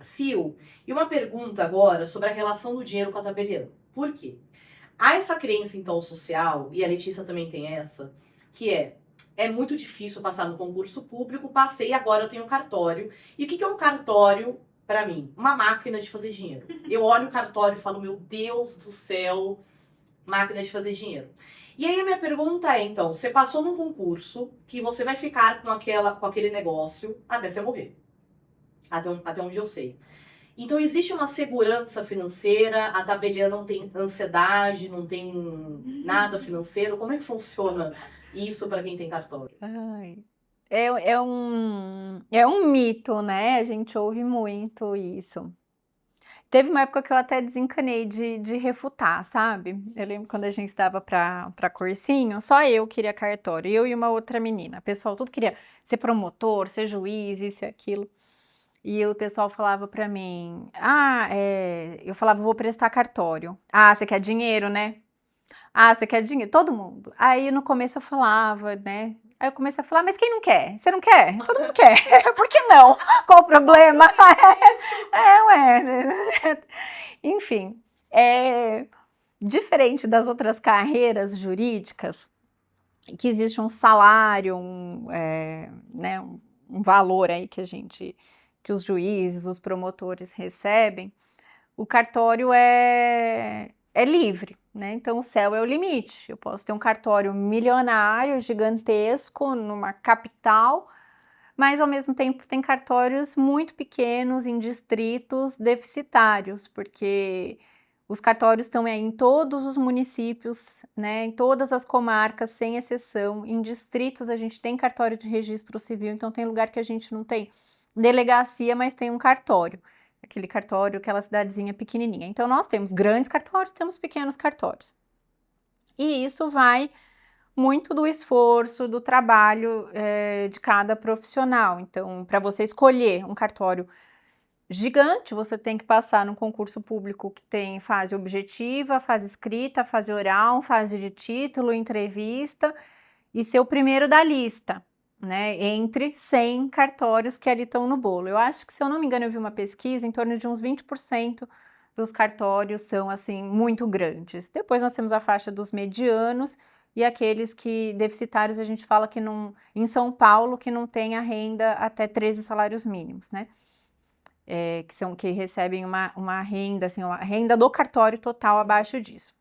Sil, e uma pergunta agora sobre a relação do dinheiro com a tabelião. Por quê? Há essa crença, então, social, e a Letícia também tem essa, que é muito difícil passar no concurso público, passei, agora eu tenho um cartório. E o que é um cartório para mim? Uma máquina de fazer dinheiro. Eu olho o cartório e falo, meu Deus do céu, máquina de fazer dinheiro. E aí a minha pergunta é, então, você passou num concurso que você vai ficar com aquele negócio até você morrer. Até onde eu sei. Então existe uma segurança financeira, a tabeliã não tem ansiedade, não tem nada financeiro. Como é que funciona isso para quem tem cartório? Ai, é um mito, né? A gente ouve muito isso. Teve uma época que eu até desencanei de refutar, sabe? Eu lembro quando a gente estava para cursinho, só eu queria cartório, eu e uma outra menina. O pessoal tudo queria ser promotor, ser juiz, isso e aquilo. E o pessoal falava para mim, eu falava, vou prestar cartório. Ah, você quer dinheiro, né? Ah, você quer dinheiro? Todo mundo. Aí no começo eu falava, né? Aí eu comecei a falar, mas quem não quer? Você não quer? Todo mundo quer. Por que não? Qual o problema? Ué. Enfim, diferente das outras carreiras jurídicas, que existe um salário, né, um valor aí que os juízes, os promotores recebem, o cartório é livre, né? Então o céu é o limite. Eu posso ter um cartório milionário, gigantesco, numa capital, mas ao mesmo tempo tem cartórios muito pequenos em distritos deficitários, porque os cartórios estão aí em todos os municípios, né, em todas as comarcas, sem exceção. Em distritos a gente tem cartório de registro civil, então tem lugar que a gente não tem delegacia, mas tem um cartório. Aquele cartório, aquela cidadezinha pequenininha. Então nós temos grandes cartórios, temos pequenos cartórios. E isso vai muito do esforço, do trabalho de cada profissional. Então, para você escolher um cartório gigante, você tem que passar num concurso público que tem fase objetiva, fase escrita, fase oral, fase de título, entrevista e ser o primeiro da lista, né? Entre 100 cartórios que ali estão no bolo. Eu acho que, se eu não me engano, eu vi uma pesquisa, em torno de uns 20% dos cartórios são, assim, muito grandes. Depois nós temos a faixa dos medianos e aqueles que deficitários a gente fala que não, em São Paulo, que não tem a renda até 13 salários mínimos, né? Que recebem uma renda, assim, uma renda do cartório total abaixo disso.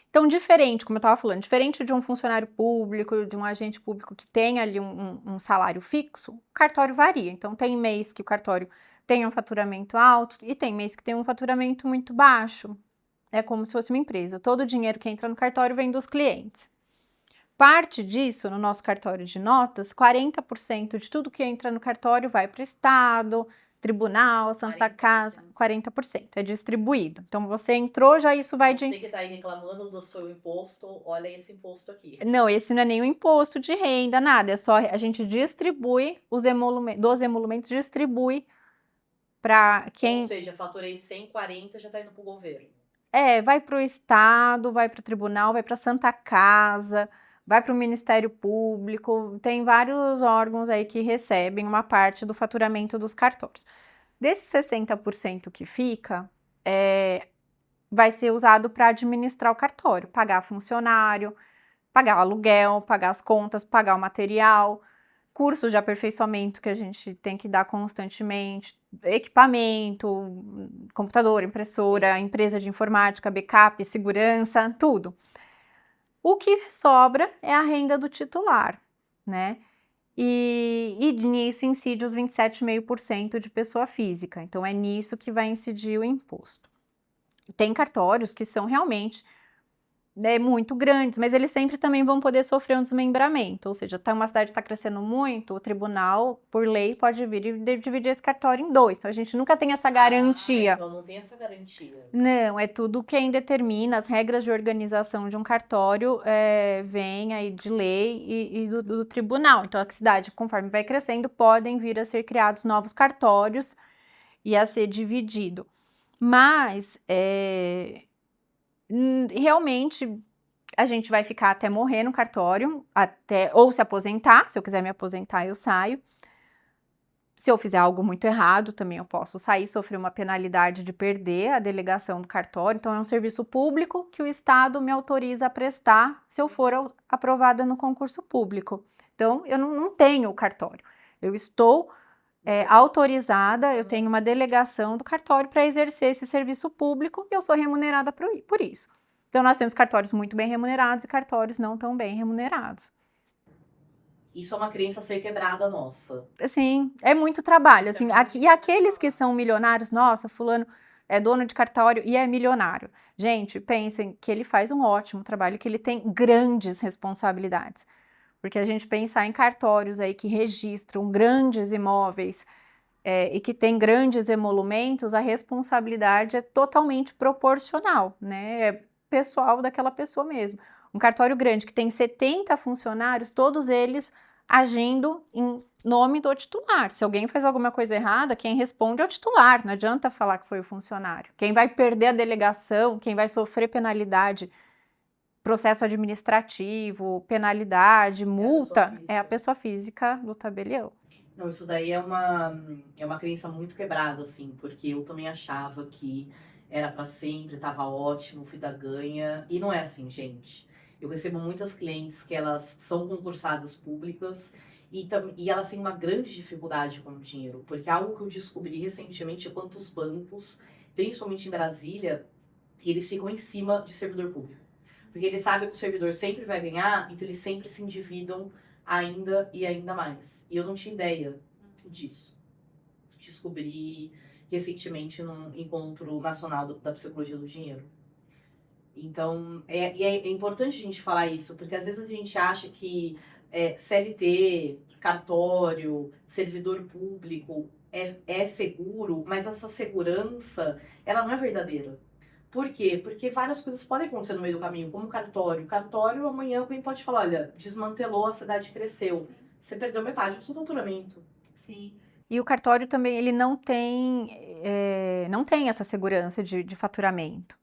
Então, diferente, como eu estava falando, diferente de um funcionário público, de um agente público que tem ali um salário fixo, o cartório varia. Então, tem mês que o cartório tem um faturamento alto e tem mês que tem um faturamento muito baixo. É como se fosse uma empresa. Todo o dinheiro que entra no cartório vem dos clientes. Parte disso, no nosso cartório de notas, 40% de tudo que entra no cartório vai para o Estado, Tribunal, Santa 40%. Casa, 40% é distribuído. Então você entrou, já isso vai de. Você que está aí reclamando do seu imposto, olha esse imposto aqui. Não, esse não é nem o imposto de renda, nada, é só a gente distribui dos emolumentos, distribui para quem. Ou seja, faturei 140, já está indo para o governo. Vai para o Estado, vai para o Tribunal, vai para a Santa Casa, vai para o Ministério Público, tem vários órgãos aí que recebem uma parte do faturamento dos cartórios. Desses 60% que fica, vai ser usado para administrar o cartório, pagar funcionário, pagar o aluguel, pagar as contas, pagar o material, cursos de aperfeiçoamento que a gente tem que dar constantemente, equipamento, computador, impressora, empresa de informática, backup, segurança, tudo. O que sobra é a renda do titular, né? E nisso incide os 27,5% de pessoa física. Então é nisso que vai incidir o imposto. Tem cartórios que são realmente muito grandes, mas eles sempre também vão poder sofrer um desmembramento, ou seja, uma cidade está crescendo muito, o tribunal, por lei, pode vir e dividir esse cartório em dois, então a gente nunca tem essa garantia. Então não tem essa garantia. Não, é tudo quem determina as regras de organização de um cartório, vem aí de lei e do tribunal, então a cidade, conforme vai crescendo, podem vir a ser criados novos cartórios e a ser dividido, mas realmente a gente vai ficar até morrer no cartório, ou se aposentar, se eu quiser me aposentar eu saio, Se eu fizer algo muito errado, também eu posso sair, sofrer uma penalidade de perder a delegação do cartório. Então, é um serviço público que o Estado me autoriza a prestar se eu for aprovada no concurso público. Então, eu não tenho o cartório. Eu estou autorizada, eu tenho uma delegação do cartório para exercer esse serviço público e eu sou remunerada por isso. Então, nós temos cartórios muito bem remunerados e cartórios não tão bem remunerados. Isso é uma crença a ser quebrada nossa. Assim, é muito trabalho, Isso é assim, muito e aqueles que são milionários, nossa, fulano é dono de cartório e é milionário. Gente, pensem que ele faz um ótimo trabalho, que ele tem grandes responsabilidades. Porque a gente pensar em cartórios aí que registram grandes imóveis e que tem grandes emolumentos, a responsabilidade é totalmente proporcional, né? É pessoal daquela pessoa mesmo. Um cartório grande que tem 70 funcionários, todos eles agindo em nome do titular. Se alguém faz alguma coisa errada, quem responde é o titular, não adianta falar que foi o funcionário. Quem vai perder a delegação, quem vai sofrer penalidade, processo administrativo, penalidade, multa, é a pessoa física do tabelião. Não, isso daí é uma crença muito quebrada, assim, porque eu também achava que era pra sempre, tava ótimo, fui da ganha, e não é assim, gente. Eu recebo muitas clientes que elas são concursadas públicas e elas têm uma grande dificuldade com o dinheiro, porque algo que eu descobri recentemente é quantos bancos, principalmente em Brasília, eles ficam em cima de servidor público. Porque eles sabem que o servidor sempre vai ganhar, então eles sempre se endividam ainda e ainda mais. E eu não tinha ideia disso. Descobri recentemente num encontro nacional da psicologia do dinheiro. Então, é importante a gente falar isso, porque às vezes a gente acha que CLT, cartório, servidor público é seguro, mas essa segurança, ela não é verdadeira. Por quê? Porque várias coisas podem acontecer no meio do caminho, como cartório. Cartório, amanhã alguém pode falar, olha, desmantelou, a cidade cresceu. Você perdeu metade do seu faturamento. Sim. E o cartório também, ele não tem essa segurança de faturamento,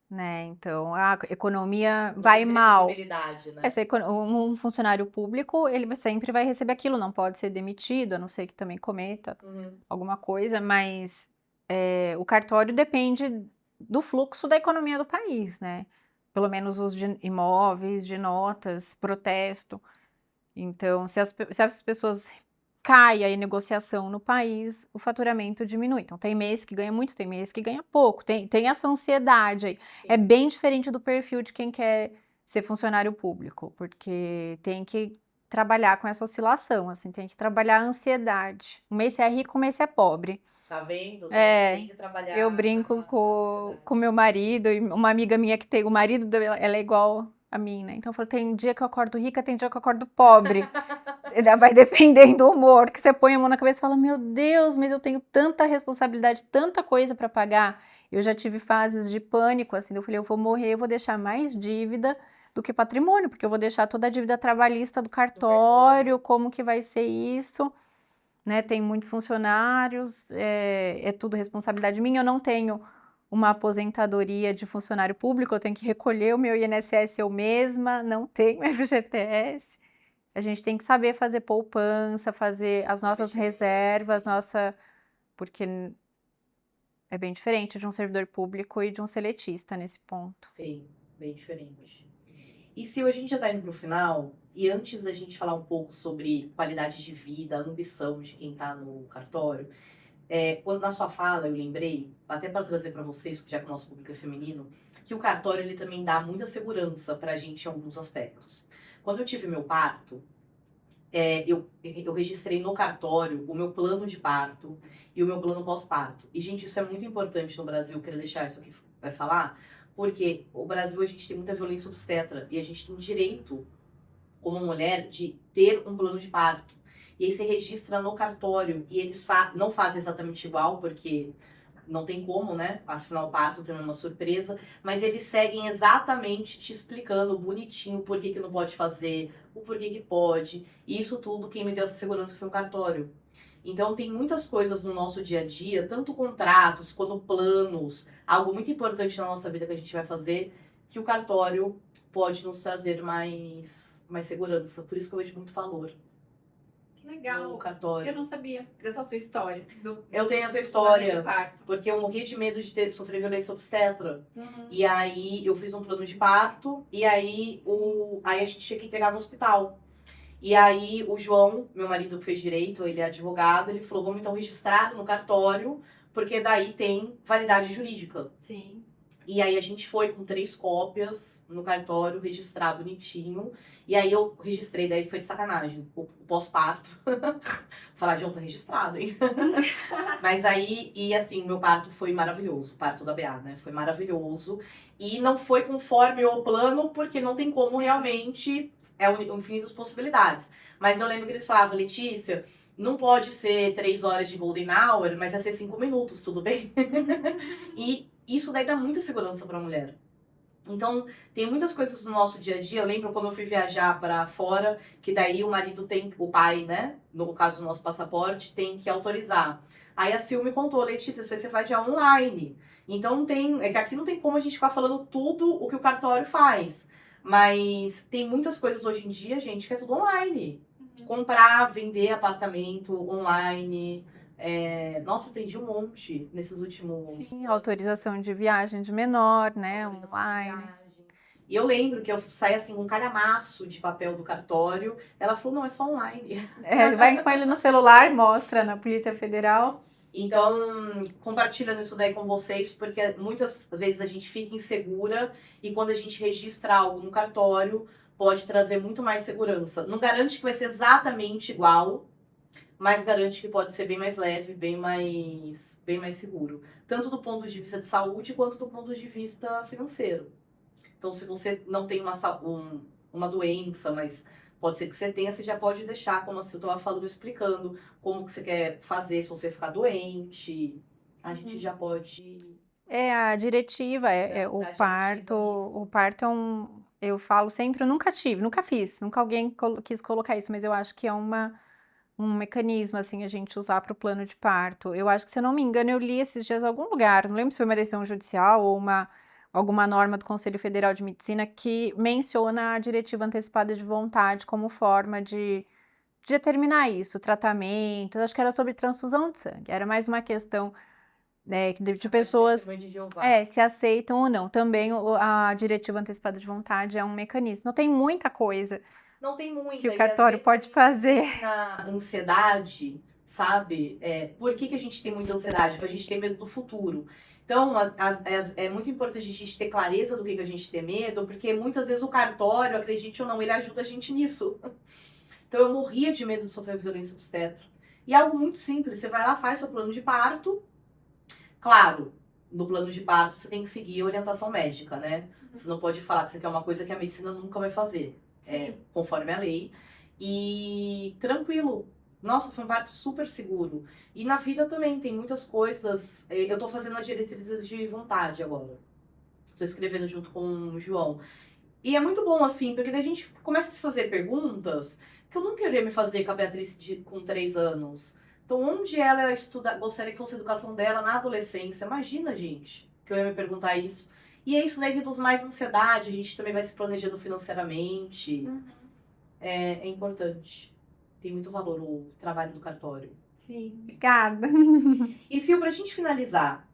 né? Então, a economia vai mal. Né? Um funcionário público, ele sempre vai receber aquilo, não pode ser demitido, a não ser que também cometa alguma coisa, mas o cartório depende do fluxo da economia do país, né? Pelo menos os de imóveis, de notas, protesto. Então, se as pessoas caem a negociação no país, o faturamento diminui. Então, tem mês que ganha muito, tem mês que ganha pouco, tem essa ansiedade aí. Sim. É bem diferente do perfil de quem quer ser funcionário público, porque tem que trabalhar com essa oscilação, assim, tem que trabalhar a ansiedade. Um mês você é rico, um mês você é pobre. Tá vendo? Tem que trabalhar. Eu brinco com meu marido, e uma amiga minha que tem, o marido dela, ela é igual a mim, né? Então eu falo, tem dia que eu acordo rica, tem dia que eu acordo pobre. Vai dependendo do humor, que você põe a mão na cabeça e fala, meu Deus, mas eu tenho tanta responsabilidade, tanta coisa para pagar. Eu já tive fases de pânico, assim, eu falei, eu vou morrer, eu vou deixar mais dívida do que patrimônio, porque eu vou deixar toda a dívida trabalhista do cartório, como que vai ser isso? Né, tem muitos funcionários, é tudo responsabilidade minha, eu não tenho uma aposentadoria de funcionário público, eu tenho que recolher o meu INSS eu mesma, não tenho FGTS. A gente tem que saber fazer poupança, fazer as nossas reservas, porque é bem diferente de um servidor público e de um seletista nesse ponto. Sim, bem diferente. E se a gente já está indo para o final, e antes da gente falar um pouco sobre qualidade de vida, ambição de quem está no cartório, quando na sua fala eu lembrei, até para trazer para vocês, já que o nosso público é feminino, que o cartório ele também dá muita segurança para a gente em alguns aspectos. Quando eu tive meu parto, eu registrei no cartório o meu plano de parto e o meu plano pós-parto. E, gente, isso é muito importante no Brasil, queria deixar isso aqui vai falar, porque o Brasil a gente tem muita violência obstetra e a gente tem direito, como mulher, de ter um plano de parto. E aí você registra no cartório e eles não fazem exatamente igual, porque não tem como, né? Afinal, o parto também é uma surpresa, mas eles seguem exatamente te explicando bonitinho por que não pode fazer, o porquê que pode. E isso tudo, quem me deu essa segurança foi o cartório. Então, tem muitas coisas no nosso dia a dia, tanto contratos quanto planos, algo muito importante na nossa vida que a gente vai fazer, que o cartório pode nos trazer mais segurança. Por isso que eu vejo muito valor. Que legal. no cartório. Eu não sabia dessa sua história. Eu tenho essa do história, parto. porque eu morria de medo de sofrer violência obstetra. Uhum. E aí eu fiz um plano de parto, e aí, aí a gente tinha que entregar no hospital. E aí o João, meu marido que fez direito, ele é advogado, ele falou, vamos então registrar no cartório, porque daí tem validade jurídica. Sim. E aí a gente foi com 3 cópias no cartório, registrar bonitinho. E aí eu registrei, daí foi de sacanagem, o pós-parto. Falar, João, tá registrado, hein? Mas aí, e assim, meu parto foi maravilhoso, o parto da BA, né? Foi maravilhoso. E não foi conforme o plano, porque não tem como realmente, é o fim das possibilidades. Mas eu lembro que eles falavam, Letícia, não pode ser 3 horas de golden hour, mas vai ser 5 minutos, tudo bem? E isso daí dá muita segurança pra mulher. Então, tem muitas coisas no nosso dia a dia. Eu lembro quando eu fui viajar pra fora, que daí o marido tem, o pai, né? No caso do nosso passaporte, tem que autorizar. Aí a Sil me contou, Letícia, isso aí você faz já online. Então não tem, é que aqui não tem como a gente ficar falando tudo o que o cartório faz. Mas tem muitas coisas hoje em dia, gente, que é tudo online. Comprar, vender apartamento online. Nossa, aprendi um monte nesses últimos. Sim, autorização de viagem de menor, né? Autorização de Online. viagem. E eu lembro que eu saí assim com um calhamaço de papel do cartório. Ela falou, não, é só online. Vai com ele no celular, mostra na Polícia Federal. Então, compartilhando isso daí com vocês, porque muitas vezes a gente fica insegura e quando a gente registra algo no cartório, pode trazer muito mais segurança. Não garante que vai ser exatamente igual, mas garante que pode ser bem mais leve, bem mais seguro. Tanto do ponto de vista de saúde, quanto do ponto de vista financeiro. Então, se você não tem uma doença, mas pode ser que você tenha, você já pode deixar, como assim, eu estava falando, explicando como que você quer fazer se você ficar doente. A gente já pode... É a diretiva, o parto. O parto é eu falo sempre, eu nunca tive, nunca fiz, nunca alguém quis colocar isso, mas eu acho que é um mecanismo, assim, a gente usar para o plano de parto. Eu acho que, se eu não me engano, eu li esses dias em algum lugar, não lembro se foi uma decisão judicial ou alguma norma do Conselho Federal de Medicina que menciona a diretiva antecipada de vontade como forma de determinar isso, tratamento, acho que era sobre transfusão de sangue, era mais uma questão, né, de pessoas que aceitam ou não. Também a diretiva antecipada de vontade é um mecanismo. Não tem muita coisa Não tem muita, que o cartório pode fazer. Na ansiedade, sabe? Por que a gente tem muita ansiedade? Porque a gente tem medo do futuro. Então, é muito importante a gente ter clareza do que a gente tem medo, porque muitas vezes o cartório, acredite ou não, ele ajuda a gente nisso. Então, eu morria de medo de sofrer violência obstétrica. E é algo muito simples, você vai lá, faz seu plano de parto. Claro, no plano de parto você tem que seguir a orientação médica, né? Você não pode falar que você quer uma coisa que a medicina nunca vai fazer. Conforme a lei. E tranquilo. Nossa, foi um parto super seguro. E na vida também tem muitas coisas. Eu tô fazendo as diretrizes de vontade agora. Tô escrevendo junto com o João. E é muito bom, assim, porque daí a gente começa a se fazer perguntas que eu não queria me fazer com a Beatriz com 3 anos. Então, onde ela gostaria que fosse a educação dela na adolescência? Imagina, gente, que eu ia me perguntar isso. E é isso, né, reduz mais ansiedade, a gente também vai se planejando financeiramente. É importante. Tem muito valor o trabalho do cartório. Sim. Obrigada. E Sil, pra gente finalizar,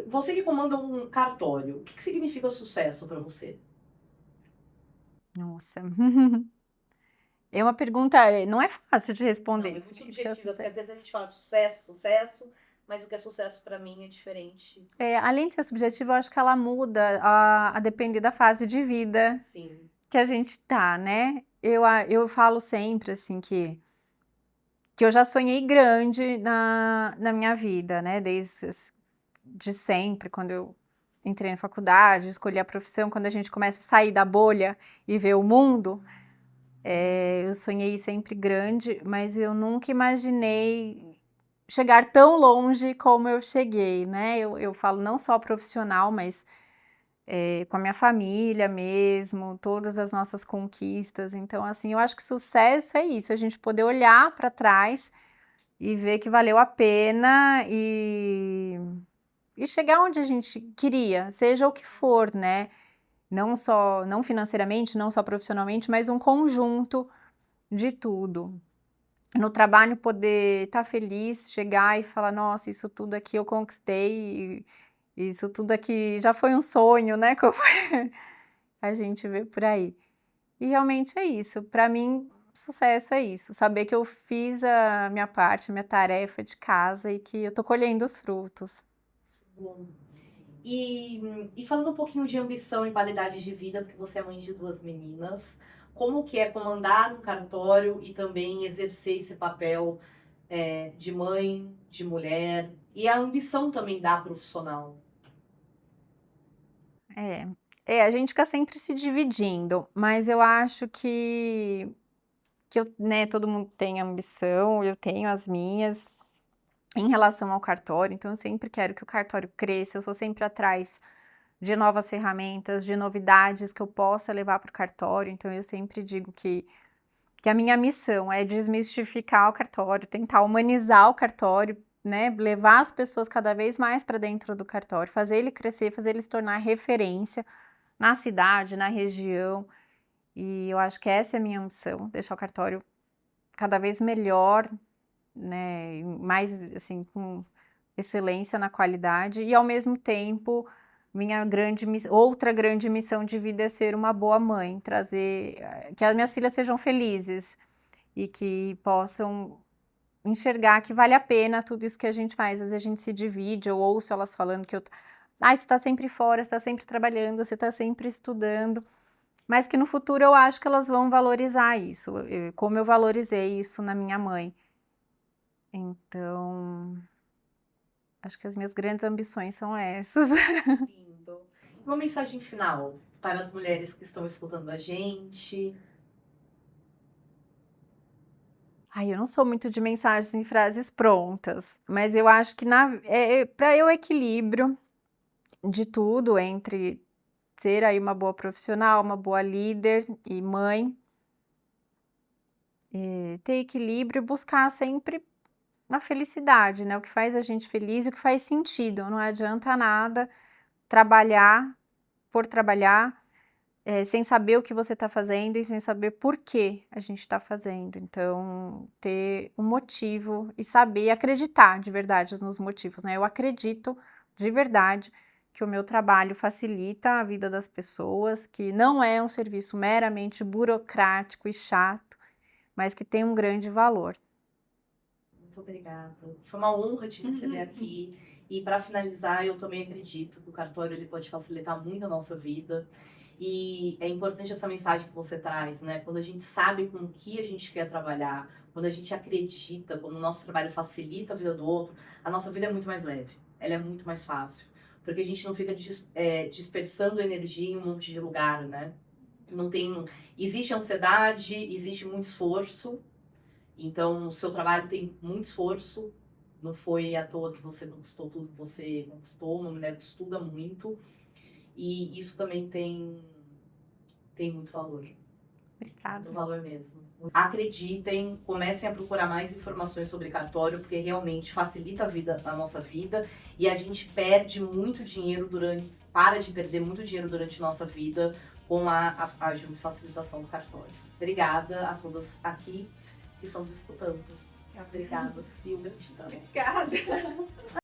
você que comanda um cartório, o que significa sucesso pra você? Nossa. É uma pergunta, não é fácil de responder. Não, é muito subjetiva, porque às vezes a gente fala de sucesso, mas o que é sucesso pra mim é diferente. Além de ser subjetiva, eu acho que ela muda a depender da fase de vida que a gente tá, né? Eu falo sempre, assim, que eu já sonhei grande na minha vida, né? Desde de sempre, quando eu entrei na faculdade, escolhi a profissão, quando a gente começa a sair da bolha e ver o mundo, eu sonhei sempre grande, mas eu nunca imaginei chegar tão longe como eu cheguei, né? Eu falo não só profissional, mas com a minha família mesmo, todas as nossas conquistas. Então, assim, eu acho que sucesso é isso, a gente poder olhar para trás e ver que valeu a pena e chegar onde a gente queria, seja o que for, né? Não financeiramente, não só profissionalmente, mas um conjunto de tudo. no trabalho poder estar feliz, chegar e falar, nossa, isso tudo aqui eu conquistei, isso tudo aqui já foi um sonho, né? Como a gente vê por aí. E realmente é isso. Para mim, sucesso é isso. Saber que eu fiz a minha parte, a minha tarefa de casa e que eu tô colhendo os frutos. Bom. E falando um pouquinho de ambição e qualidade de vida, porque você é mãe de 2 meninas, como que é comandar um cartório e também exercer esse papel de mãe, de mulher, e a ambição também da profissional? É, a gente fica sempre se dividindo, mas eu acho que eu, né, todo mundo tem ambição, eu tenho as minhas em relação ao cartório, então eu sempre quero que o cartório cresça, eu sou sempre atrás de novas ferramentas, de novidades que eu possa levar para o cartório, então eu sempre digo que a minha missão é desmistificar o cartório, tentar humanizar o cartório, né, levar as pessoas cada vez mais para dentro do cartório, fazer ele crescer, fazer ele se tornar referência na cidade, na região, e eu acho que essa é a minha missão, deixar o cartório cada vez melhor, né, mais assim, com excelência na qualidade e ao mesmo tempo minha outra grande missão de vida é ser uma boa mãe, trazer que as minhas filhas sejam felizes e que possam enxergar que vale a pena tudo isso que a gente faz. Às vezes a gente se divide, eu ouço elas falando que você está sempre fora, você está sempre trabalhando, você está sempre estudando, mas que no futuro eu acho que elas vão valorizar isso, como eu valorizei isso na minha mãe. Então, acho que as minhas grandes ambições são essas. Lindo. Uma mensagem final para as mulheres que estão escutando a gente. Ai, eu não sou muito de mensagens em frases prontas, mas eu acho que para eu equilíbrio de tudo entre ser aí uma boa profissional, uma boa líder e mãe, ter equilíbrio e buscar sempre a felicidade, né? O que faz a gente feliz e o que faz sentido. Não adianta nada trabalhar por trabalhar, sem saber o que você está fazendo e sem saber por que a gente está fazendo. Então, ter um motivo e saber acreditar de verdade nos motivos, né? Eu acredito de verdade que o meu trabalho facilita a vida das pessoas, que não é um serviço meramente burocrático e chato, mas que tem um grande valor. Muito obrigada. Foi uma honra te receber aqui. E para finalizar, eu também acredito que o cartório ele pode facilitar muito a nossa vida. E é importante essa mensagem que você traz, né? Quando a gente sabe com o que a gente quer trabalhar, quando a gente acredita, quando o nosso trabalho facilita a vida do outro, a nossa vida é muito mais leve, ela é muito mais fácil. Porque a gente não fica dispersando energia em um monte de lugar, né? Não tem. Existe ansiedade, existe muito esforço. Então, o seu trabalho tem muito esforço. Não foi à toa que você conquistou tudo que você conquistou. Uma mulher que estuda muito. E isso também tem muito valor. Obrigada. Muito valor mesmo. Acreditem, comecem a procurar mais informações sobre cartório, porque realmente facilita a nossa vida. E a gente perde muito dinheiro para de perder muito dinheiro durante nossa vida com a ajuda e facilitação do cartório. Obrigada a todas aqui que estão nos escutando. Obrigada, Silvia. Obrigada.